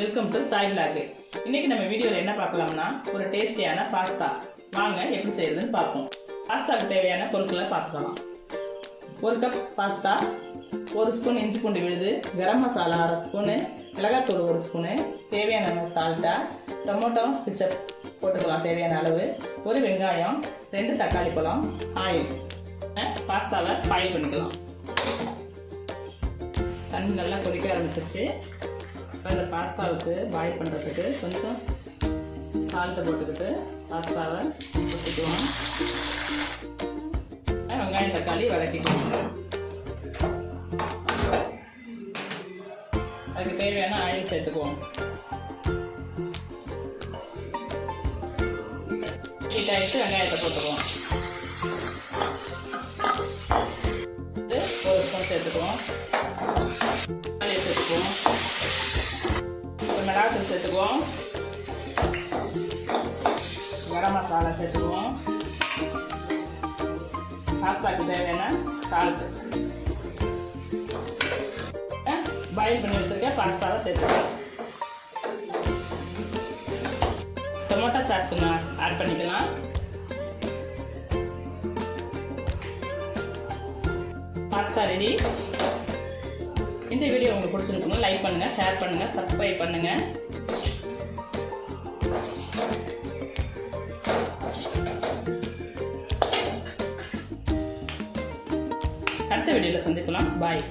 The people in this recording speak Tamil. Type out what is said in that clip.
Welcome to Sai vlog. இன்னைக்கு நம்ம வீடியோவில் என்ன பார்க்கலாம்னா ஒரு டேஸ்டியான பாஸ்தா. வாங்க எப்படி செய்யறதுன்னு பார்ப்போம். பாஸ்தாவுக்கு தேவையான பொருட்களை பார்த்துக்கலாம். 1 கப் பாஸ்தா, 1 ஸ்பூன் இஞ்சி பூண்டு விழுது, கரம் மசாலா 1/2 ஸ்பூனு, மிளகாத்தூள் 1 ஸ்பூனு, தேவையான சால்ட்டா, டொமேட்டோ பிச்சப் போட்டுக்கலாம் தேவையான அளவு, 1 வெங்காயம், 2 தக்காளி பழம், ஆயில். பாஸ்தாவை பாயில் பண்ணிக்கலாம். தண்ணி நல்லா கொதிக்க ஆரம்பிச்சிருச்சு. இப்போ இந்த பாஸ்தாவுக்கு பாயில் பண்ணுறதுக்கு கொஞ்சம் சால்ட்டை போட்டுக்கிட்டு பாஸ்தாவை ஊற்றிக்குவோம். வெங்காயம் தக்காளி வதக்கிக்குவோம். அதுக்கு தேவையான ஆயில் சேர்த்துக்குவோம். ஹீட் ஆகிட்டு வெங்காயத்தை போட்டுக்குவோம். 1 ஸ்பூன் சேர்த்துக்குவோம். தக்காளியை சேர்த்துக்குவோம். மிளகாத்தூள் சேர்த்துக்குவோம். கரம் மசாலா சேர்த்துக்குவோம். பாஸ்தாக்கு தேவையான சால்ட். பாயில் பண்ணி வச்சிருக்க பாஸ்தாவை சேர்த்துக்குவோம். டொமேட்டோ சாஸ் ஆட் பண்ணிக்கலாம். Pasta ready. இந்த வீடியோ உங்களுக்கு பிடிச்சிருக்குங்க லைக் பண்ணுங்கள், ஷேர் பண்ணுங்கள், சப்ஸ்கிரைப் பண்ணுங்கள். அடுத்த வீடியோவில் சந்திக்கலாம். பாய்.